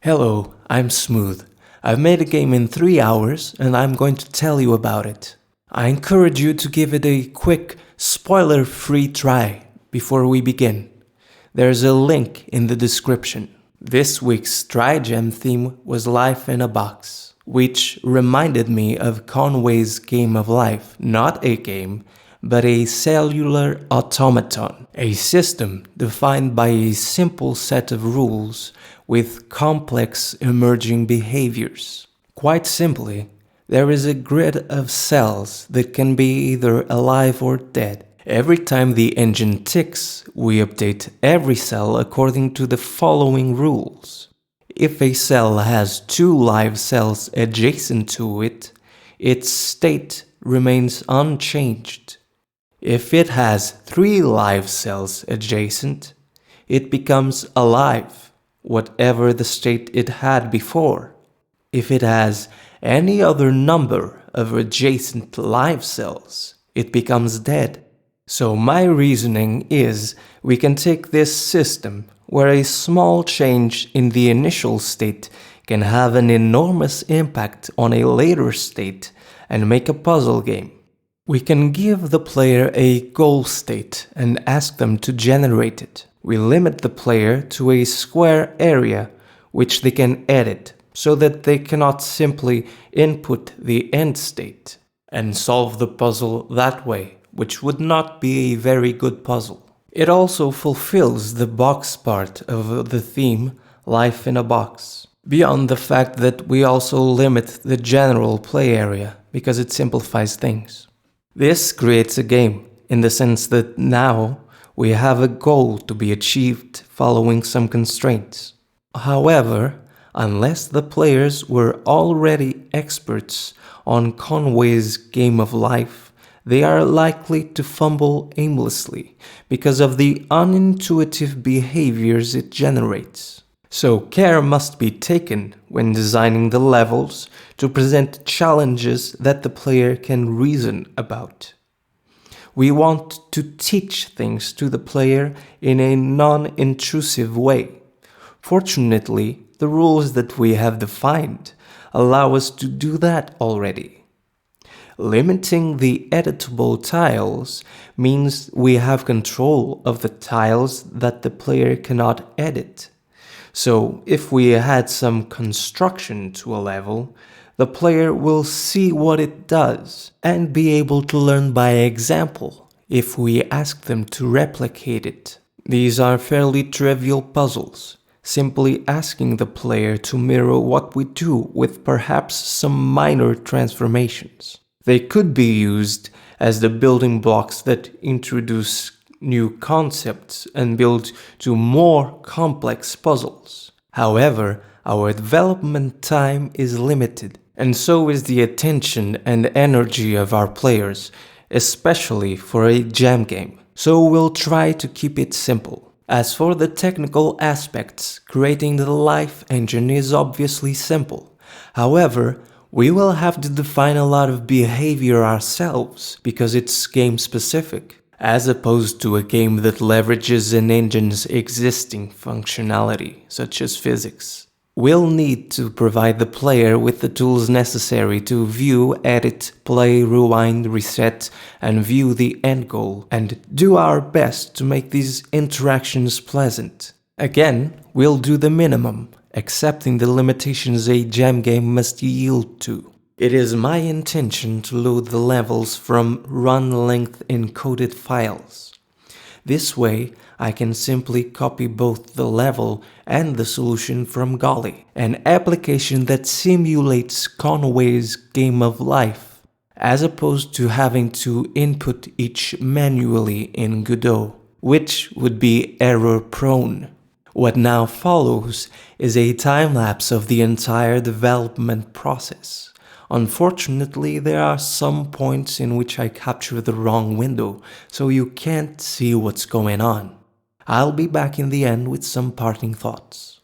Hello, I'm Smooth. I've made a game in 3 hours and I'm going to tell you about it. I encourage you to give it a quick, spoiler-free try before we begin. There's a link in the description. This week's Try Gem theme was Life in a Box, which reminded me of Conway's Game of Life, not a game, but a cellular automaton, a system defined by a simple set of rules with complex emerging behaviors. Quite simply, there is a grid of cells that can be either alive or dead. Every time the engine ticks, we update every cell according to the following rules. If a cell has 2 live cells adjacent to it, its state remains unchanged. If it has 3 live cells adjacent, it becomes alive, whatever the state it had before. If it has any other number of adjacent live cells, it becomes dead. So my reasoning is we can take this system where a small change in the initial state can have an enormous impact on a later state and make a puzzle game. We can give the player a goal state and ask them to generate it. We limit the player to a square area which they can edit so that they cannot simply input the end state and solve the puzzle that way, which would not be a very good puzzle. It also fulfills the box part of the theme, Life in a Box, beyond the fact that we also limit the general play area because it simplifies things. This creates a game in the sense that now we have a goal to be achieved following some constraints. However, unless the players were already experts on Conway's Game of Life, they are likely to fumble aimlessly because of the unintuitive behaviors it generates. So care must be taken when designing the levels to present challenges that the player can reason about. We want to teach things to the player in a non-intrusive way. Fortunately, the rules that we have defined allow us to do that already. Limiting the editable tiles means we have control of the tiles that the player cannot edit. So, if we had some construction to a level, the player will see what it does and be able to learn by example if we ask them to replicate it. These are fairly trivial puzzles, simply asking the player to mirror what we do with perhaps some minor transformations. They could be used as the building blocks that introduce new concepts and build to more complex puzzles. However, our development time is limited, and so is the attention and energy of our players, especially for a jam game. So we'll try to keep it simple. As for the technical aspects, creating the life engine is obviously simple. However, we will have to define a lot of behavior ourselves because it's game specific, as opposed to a game that leverages an engine's existing functionality, such as physics. We'll need to provide the player with the tools necessary to view, edit, play, rewind, reset, and view the end goal, and do our best to make these interactions pleasant. Again, we'll do the minimum, accepting the limitations a jam game must yield to. It is my intention to load the levels from run-length encoded files. This way, I can simply copy both the level and the solution from Golly, an application that simulates Conway's Game of Life, as opposed to having to input each manually in Godot, which would be error-prone. What now follows is a time-lapse of the entire development process. Unfortunately, there are some points in which I capture the wrong window, so you can't see what's going on. I'll be back in the end with some parting thoughts.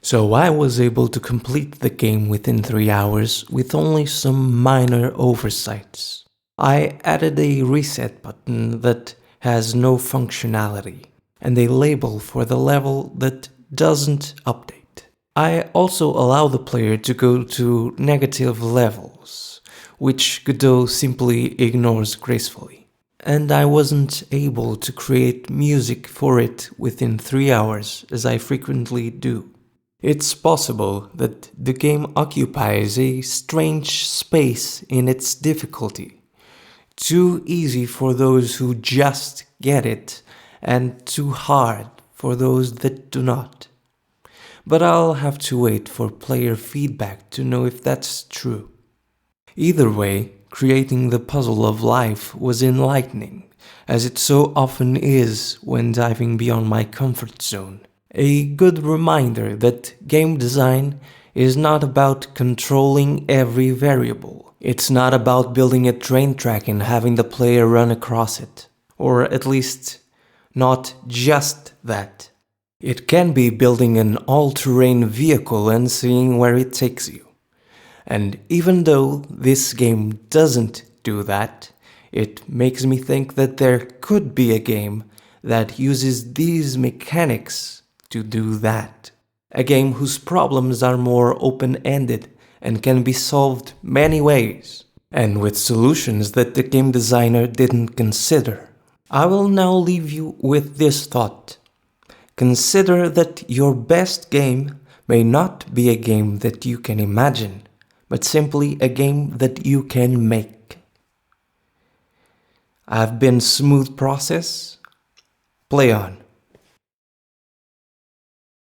So I was able to complete the game within 3 hours with only some minor oversights. I added a reset button that has no functionality, and a label for the level that doesn't update. I also allow the player to go to negative levels, which Godot simply ignores gracefully. and I wasn't able to create music for it within 3 hours as I frequently do. It's possible that the game occupies a strange space in its difficulty, too easy for those who just get it, and too hard for those that do not. But I'll have to wait for player feedback to know if that's true. Either way, creating the puzzle of life was enlightening, as it so often is when diving beyond my comfort zone. A good reminder that game design is not about controlling every variable. It's not about building a train track and having the player run across it. Or at least, not just that. It can be building an all-terrain vehicle and seeing where it takes you. And even though this game doesn't do that, it makes me think that there could be a game that uses these mechanics to do that. A game whose problems are more open-ended and can be solved many ways, and with solutions that the game designer didn't consider. I will now leave you with this thought. Consider that your best game may not be a game that you can imagine, but simply a game that you can make. I've been Smooth Process. Play on.